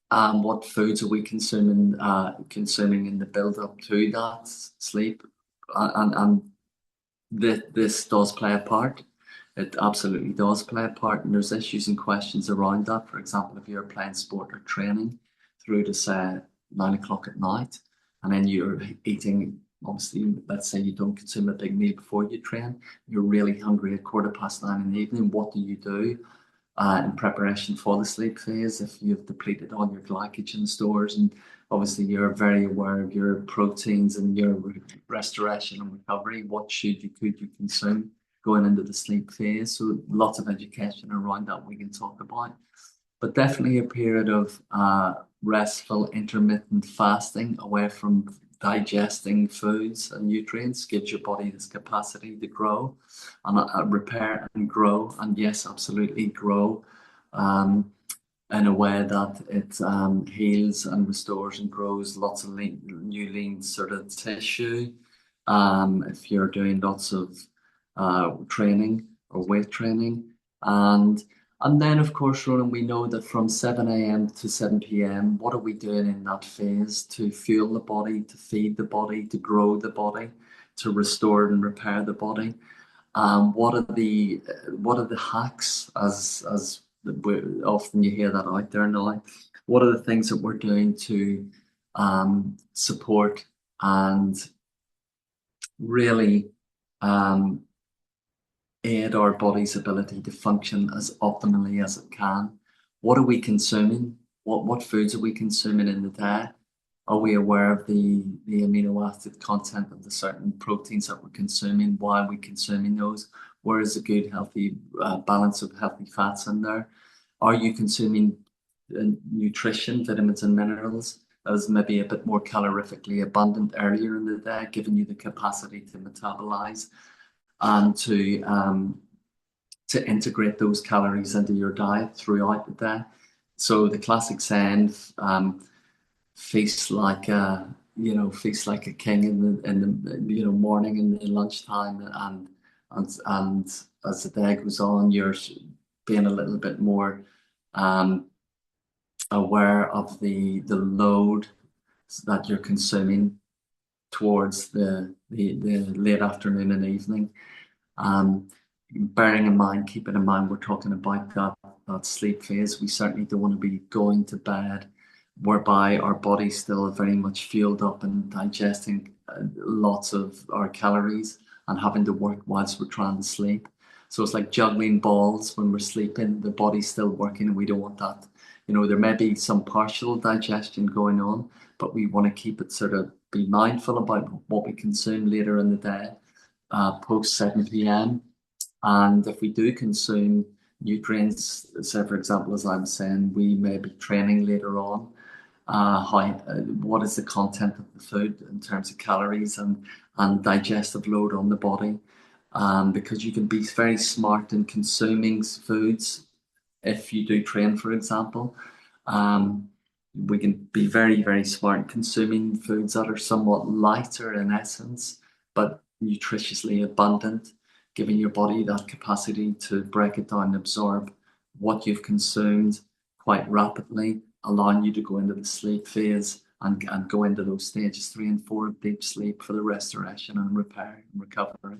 What foods are we consuming in the build up to that sleep? And this does play a part. It absolutely does play a part, and there's issues and questions around that. For example, if you're playing sport or training through to say 9 o'clock at night, and then you're eating, obviously, let's say you don't consume a big meal before you train, you're really hungry at 9:15 in the evening. What do you do in preparation for the sleep phase if you've depleted all your glycogen stores? And obviously, you're very aware of your proteins and your restoration and recovery. What could you consume going into the sleep phase? So lots of education around that we can talk about. But definitely a period of restful, intermittent fasting away from digesting foods and nutrients gives your body this capacity to grow and repair and grow. And yes, absolutely grow in a way that it heals and restores and grows lots of new lean sort of tissue. If you're doing lots of training or weight training. And then, of course, Ronan, we know that from 7 a.m. to 7 p.m., what are we doing in that phase to fuel the body, to feed the body, to grow the body, to restore and repair the body? What are the hacks, as often you hear that out there now? What are the things that we're doing to support and really aid our body's ability to function as optimally as it can? What are we consuming? What foods are we consuming in the day? Are we aware of the amino acid content of the certain proteins that we're consuming? Why are we consuming those? Where is a good, healthy balance of healthy fats in there? Are you consuming nutrition, vitamins and minerals that is maybe a bit more calorifically abundant earlier in the day, giving you the capacity to metabolize and to integrate those calories into your diet throughout the day? So the classic saying, feast like a feast like a king in the morning and the lunchtime, and as the day goes on, you're being a little bit more aware of the load that you're consuming towards the late afternoon and evening. Bearing in mind, keeping in mind, we're talking about that sleep phase. We certainly don't want to be going to bed whereby our body's still very much fueled up and digesting lots of our calories and having to work whilst we're trying to sleep. So it's like juggling balls when we're sleeping. The body's still working, and we don't want that. There may be some partial digestion going on, but we want to keep it sort of be mindful about what we consume later in the day, post 7 p.m. And if we do consume nutrients, say for example, as I was saying, we may be training later on. What is the content of the food in terms of calories and digestive load on the body? Because you can be very smart in consuming foods if you do train, for example. We can be very, very smart consuming foods that are somewhat lighter in essence, but nutritiously abundant, giving your body that capacity to break it down and absorb what you've consumed quite rapidly, allowing you to go into the sleep phase and go into those stages 3 and 4 of deep sleep for the restoration and repair and recovery.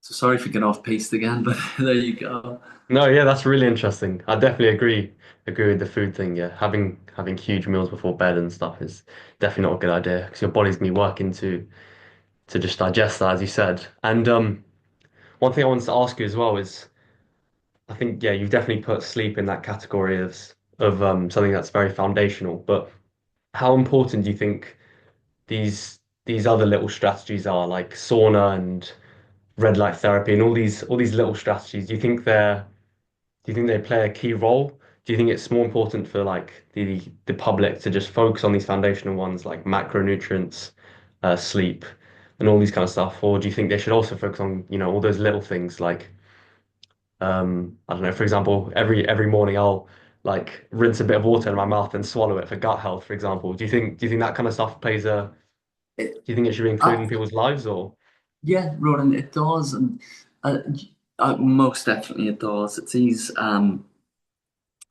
So sorry for getting off piste again, but there you go. No, yeah, that's really interesting. I definitely agree with the food thing. Yeah, having huge meals before bed and stuff is definitely not a good idea because your body's gonna be working to just digest that, as you said. And one thing I wanted to ask you as well is I think yeah, you've definitely put sleep in that category of something that's very foundational. But how important do you think these other little strategies are, like sauna and red light therapy and all these little strategies? Do you think they play a key role? Do you think it's more important for like the public to just focus on these foundational ones like macronutrients, sleep, and all these kind of stuff, or do you think they should also focus on, all those little things like I don't know, for example, every morning I'll like rinse a bit of water in my mouth and swallow it for gut health, for example. Do you think that kind of stuff plays a It, do you think it should be included in I, people's lives or yeah, Ronan, it does, and uh, most definitely it does. It's these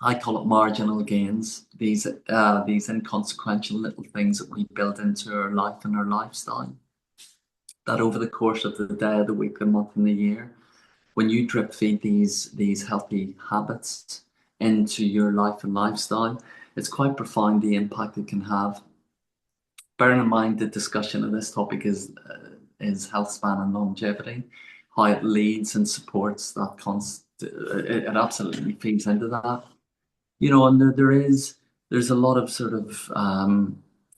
I call it marginal gains. These inconsequential little things that we build into our life and our lifestyle. That over the course of the day, the week, the month, and the year, when you drip feed these healthy habits into your life and lifestyle, it's quite profound the impact it can have. Bearing in mind the discussion of this topic is health span and longevity, how it leads and supports that it absolutely feeds into that. And there's a lot of sort of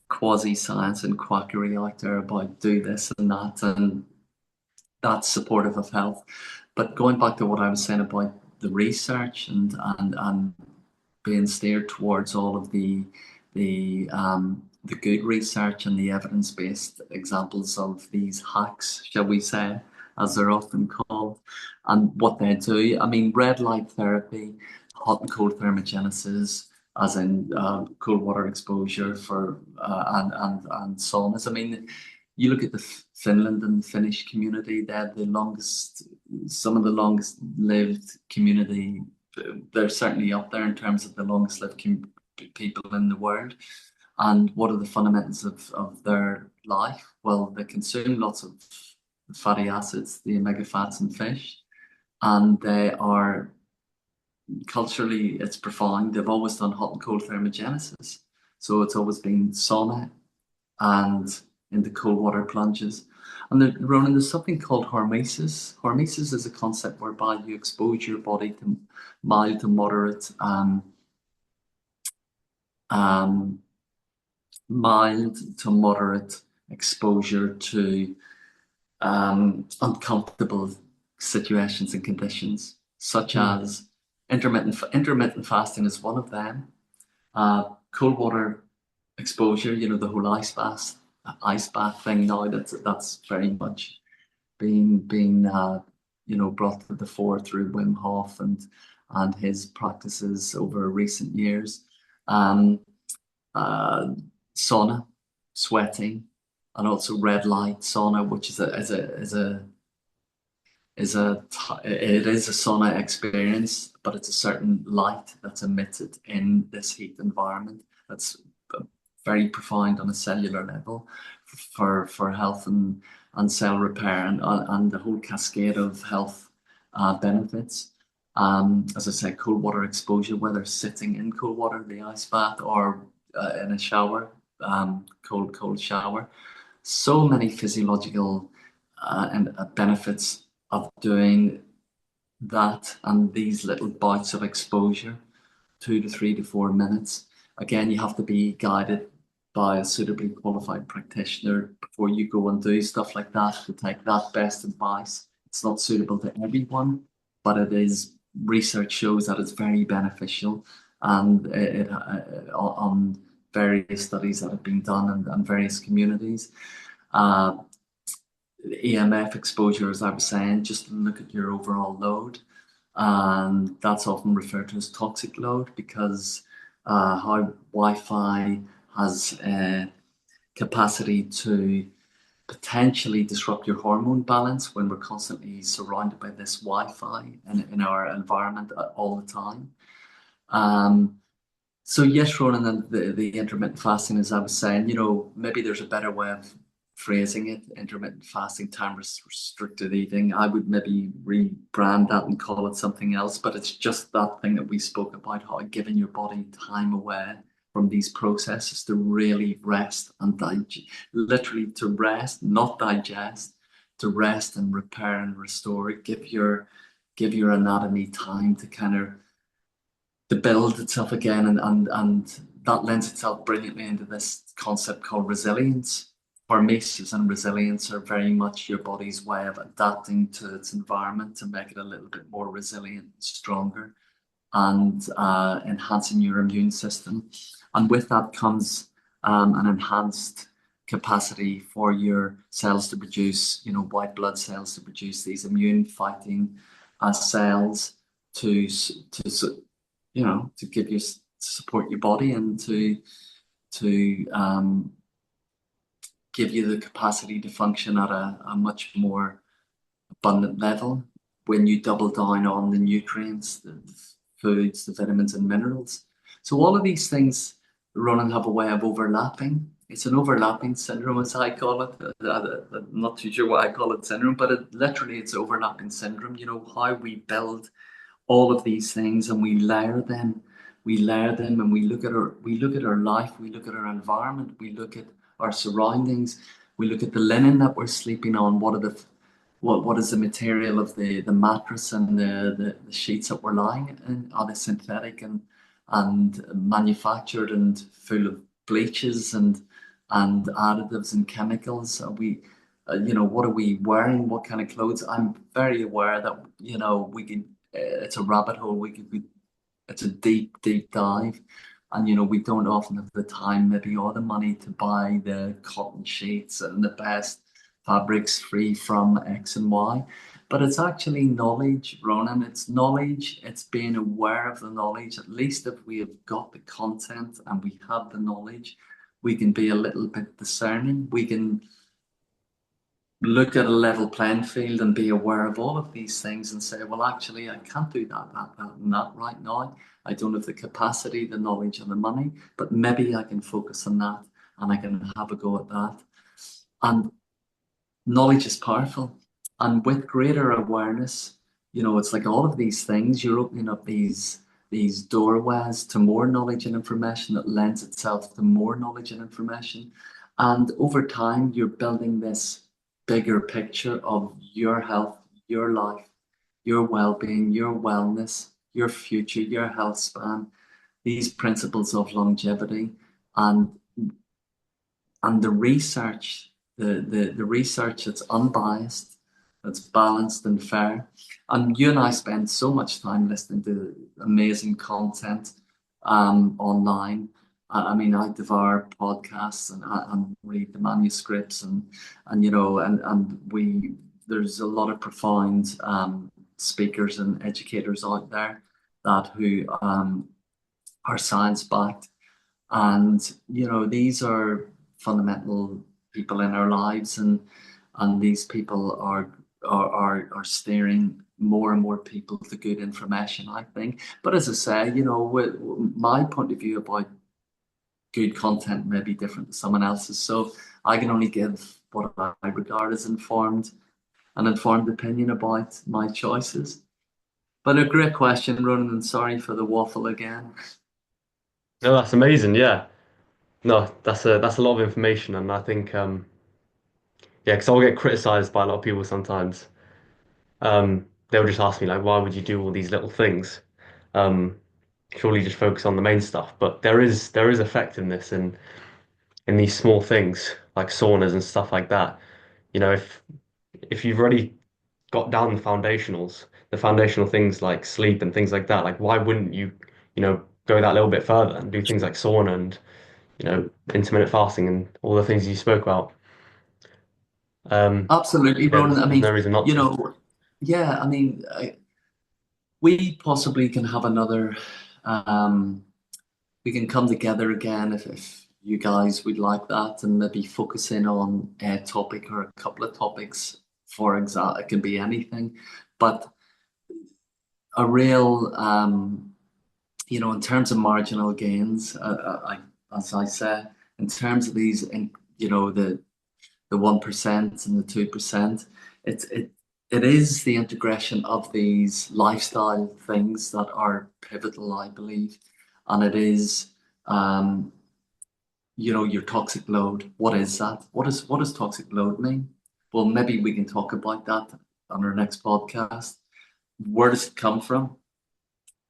quasi science and quackery out there about do this and that, and that's supportive of health. But going back to what I was saying about the research and being steered towards all of the good research and the evidence-based examples of these hacks, shall we say, as they're often called, and what they do. I mean, red light therapy, hot and cold thermogenesis, as in cold water exposure for and saunas. I mean, you look at the Finland and Finnish community; they're some of the longest lived community. They're certainly up there in terms of the longest lived people in the world. And what are the fundamentals of their life? Well, they consume lots of fatty acids, the omega fats in fish, and they are culturally, it's profound. They've always done hot and cold thermogenesis. So it's always been sauna and into cold water plunges. And Ronan, there's something called hormesis. Hormesis is a concept whereby you expose your body to mild to moderate um, mild to moderate exposure to uncomfortable situations and conditions, such Hmm. as intermittent fasting is one of them. Cold water exposure, the whole ice bath thing now. That's very much being brought to the fore through Wim Hof and his practices over recent years. Um, uh, Sauna, sweating, and also red light sauna, which it is a sauna experience, but it's a certain light that's emitted in this heat environment that's very profound on a cellular level for health and cell repair and the whole cascade of health benefits. As I said, cold water exposure, whether sitting in cold water, the ice bath, or in a shower, cold shower. So many physiological and benefits of doing that and these little bouts of exposure, 2 to 3 to 4 minutes. Again, you have to be guided by a suitably qualified practitioner before you go and do stuff like that to take that best advice. It's not suitable to everyone, but it is. Research shows that it's very beneficial, and on various studies that have been done and various communities. Uh, EMF exposure, as I was saying, just look at your overall load. And that's often referred to as toxic load because how Wi-Fi has a capacity to potentially disrupt your hormone balance when we're constantly surrounded by this Wi-Fi in our environment all the time. Um, so yes, Ronan, and the intermittent fasting, as I was saying, maybe there's a better way of phrasing it. Intermittent fasting, time restricted eating. I would maybe rebrand that and call it something else, but it's just that thing that we spoke about, how giving your body time away from these processes to really rest and digest, literally to rest, not digest, to rest and repair and restore. give your anatomy time to kind of to build itself again, and that lends itself brilliantly into this concept called resilience. Hormesis and resilience are very much your body's way of adapting to its environment to make it a little bit more resilient and stronger, and enhancing your immune system. And with that comes an enhanced capacity for your cells to produce, white blood cells to produce these immune fighting cells to give you to support your body and to give you the capacity to function at a much more abundant level when you double down on the nutrients, the foods, the vitamins and minerals. So all of these things, Ronan, have a way of overlapping. It's an overlapping syndrome, as I call it. I'm not too sure why I call it syndrome, but literally it's overlapping syndrome. How we build all of these things and we layer them. We layer them and we look at our life, we look at our environment, we look at our surroundings, we look at the linen that we're sleeping on. What is the material of the mattress and the sheets that we're lying in? Are they synthetic and manufactured and full of bleaches and additives and chemicals? Are we what are we wearing? What kind of clothes? I'm very aware that we can. It's a rabbit hole. It's a deep, deep dive, and we don't often have the time, maybe, or the money to buy the cotton sheets and the best fabrics free from X and Y. But it's actually knowledge, Ronan. It's knowledge. It's being aware of the knowledge. At least if we have got the content and we have the knowledge, we can be a little bit discerning. We can look at a level playing field and be aware of all of these things and say, well, actually, I can't do that, and that right now. I don't have the capacity, the knowledge, and the money, but maybe I can focus on that and I can have a go at that. And knowledge is powerful. And with greater awareness, it's like all of these things, you're opening up these doorways to more knowledge and information that lends itself to more knowledge and information. And over time, you're building this bigger picture of your health, your life, your well-being, your wellness, your future, your health span, these principles of longevity, and the research, the research that's unbiased, that's balanced and fair. And you and I spend so much time listening to amazing content online. I mean, I devour podcasts and read the manuscripts and we there's a lot of profound speakers and educators out there who are science backed, and these are fundamental people in our lives, and these people are steering more and more people to good information, I think. But as I say, my point of view about good content may be different to someone else's. So I can only give what I regard as an informed opinion about my choices. But a great question, Ronan, and sorry for the waffle again. No, that's amazing. Yeah. No, that's a lot of information, and I think yeah, because I'll get criticized by a lot of people sometimes. They'll just ask me like, why would you do all these little things? Um, Surely just focus on the main stuff. But there is effect in this and in these small things like saunas and stuff like that. If you've already got down the foundational things like sleep and things like that, like why wouldn't you go that little bit further and do things like sauna and intermittent fasting and all the things you spoke about. Absolutely, Yeah, Ronan. I there's mean, no reason not to. yeah, I mean, we possibly can have another, um, we can come together again if you guys would like that, and maybe focus in on a topic or a couple of topics. For example, it can be anything, but a real, in terms of marginal gains, as I said, in terms of these, the 1% and the 2%, it is the integration of these lifestyle things that are pivotal, I believe, and it is your toxic load. What is that? What does toxic load mean? Well, maybe we can talk about that on our next podcast. Where does it come from?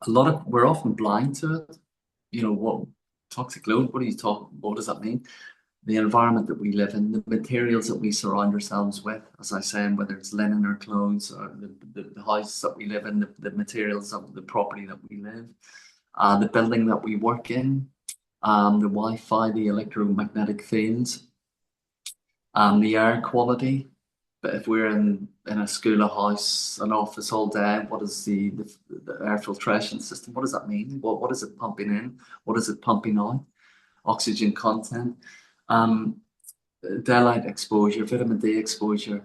We're often blind to it. What toxic load, what does that mean? The environment that we live in, the materials that we surround ourselves with, as I say, whether it's linen or clothes, or the house that we live in, the materials of the property that we live, the building that we work in, the Wi-Fi, the electromagnetic fields, the air quality. But if we're in a school, a house, an office all day, what is the air filtration system? What does that mean? What is it pumping in? What is it pumping out? Oxygen content, daylight exposure, vitamin D exposure.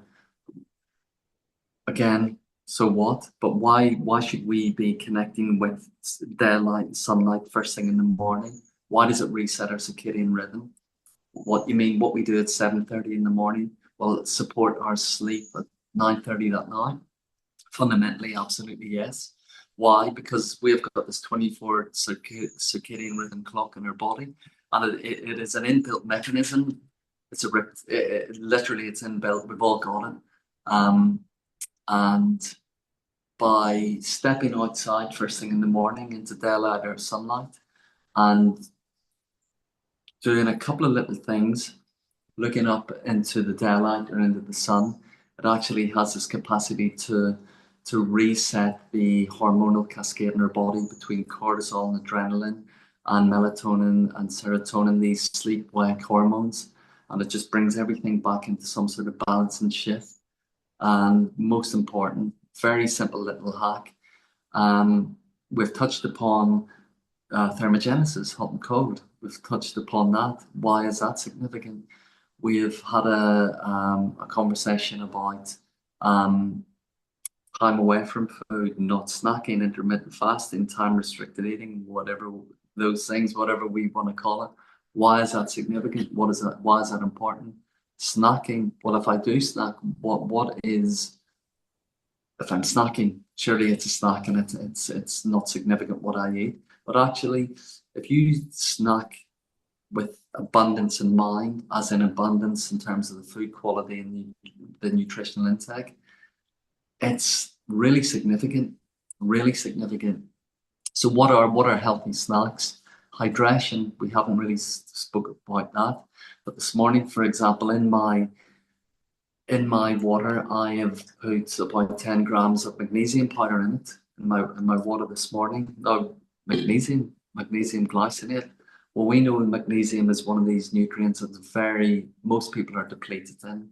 Again, so what? But why should we be connecting with daylight and sunlight first thing in the morning? Why does it reset our circadian rhythm? What you mean? What we do at 7:30 in the morning will support our sleep at 9:30 that night? Fundamentally, absolutely yes. Why? Because we've got this 24 circadian rhythm clock in our body, and it is an inbuilt mechanism. Literally, it's inbuilt. We've all got it. And by stepping outside first thing in the morning into daylight or sunlight and doing a couple of little things, looking up into the daylight or into the sun, it actually has this capacity to reset the hormonal cascade in our body between cortisol and adrenaline and melatonin and serotonin, these sleep-wake hormones. And it just brings everything back into some sort of balance and shift. And most important, very simple little hack. We've touched upon thermogenesis, hot and cold. We've touched upon that. Why is that significant? We've had a conversation about time away from food, not snacking, intermittent fasting, time restricted eating, whatever those things, whatever we want to call it. Why is that significant? What is that? Why is that important? Snacking. Well, if I do snack, what is if I'm snacking? Surely it's a snack and it's not significant what I eat. But actually, if you snack with abundance in mind, as in abundance in terms of the food quality and the nutritional intake, it's really significant, really significant. So what are healthy snacks? Hydration, we haven't really spoken about that. But this morning, for example, in my water, I have put about 10 grams of magnesium powder in it in my water this morning. Now, magnesium glycinate. Well, we know magnesium is one of these nutrients that most people are depleted in.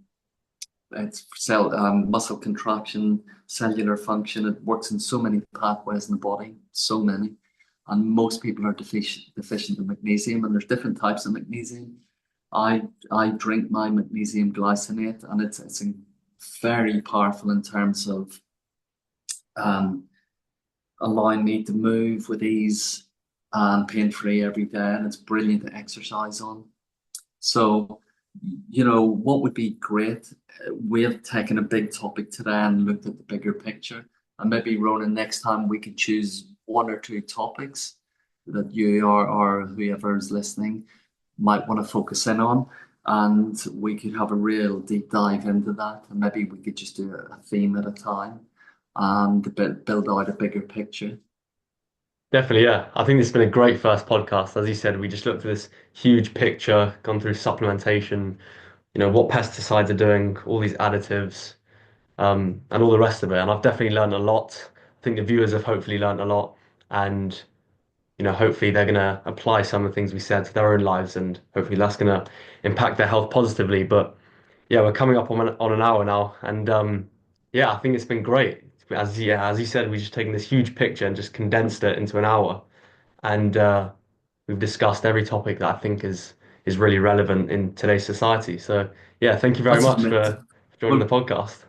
It's muscle contraction, cellular function. It works in so many pathways in the body, so many. And most people are deficient in magnesium, and there's different types of magnesium. I drink my magnesium glycinate, and it's very powerful in terms of allowing me to move with ease and pain-free every day, and it's brilliant to exercise on. So, what would be great? We have taken a big topic today and looked at the bigger picture, and maybe Ronan, next time we could choose one or two topics that you or whoever is listening might want to focus in on, and we could have a real deep dive into that, and maybe we could just do a theme at a time and build out a bigger picture. Definitely, yeah. I think this has been a great first podcast. As you said, we just looked at this huge picture, gone through supplementation, what pesticides are doing, all these additives, and all the rest of it. And I've definitely learned a lot. I think the viewers have hopefully learned a lot. And, hopefully they're going to apply some of the things we said to their own lives, and hopefully that's going to impact their health positively. But yeah, we're coming up on an hour now. And yeah, I think it's been great. As you said, we've just taken this huge picture and just condensed it into an hour. And we've discussed every topic that I think is really relevant in today's society. So yeah, thank you very That's much admit. for joining the Well, podcast.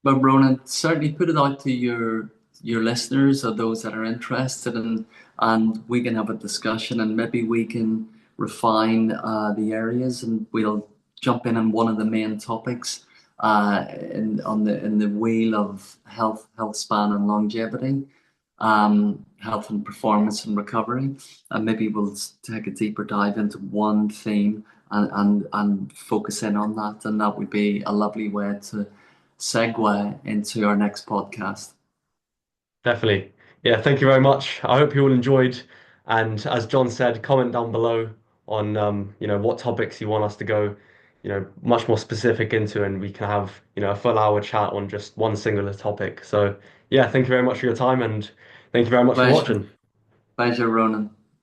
but Ronan, certainly put it out to your listeners or those that are interested, and we can have a discussion, and maybe we can refine the areas, and we'll jump in on one of the main topics in the wheel of health span and longevity, health and performance and recovery, and maybe we'll take a deeper dive into one theme and focus in on that, and that would be a lovely way to segue into our next podcast. Definitely. Yeah, thank you very much. I hope you all enjoyed. And as John said, comment down below on what topics you want us to go, much more specific into, and we can have, a full hour chat on just one singular topic. So yeah, thank you very much for your time and thank you very much for Pleasure. watching. Pleasure, Ronan.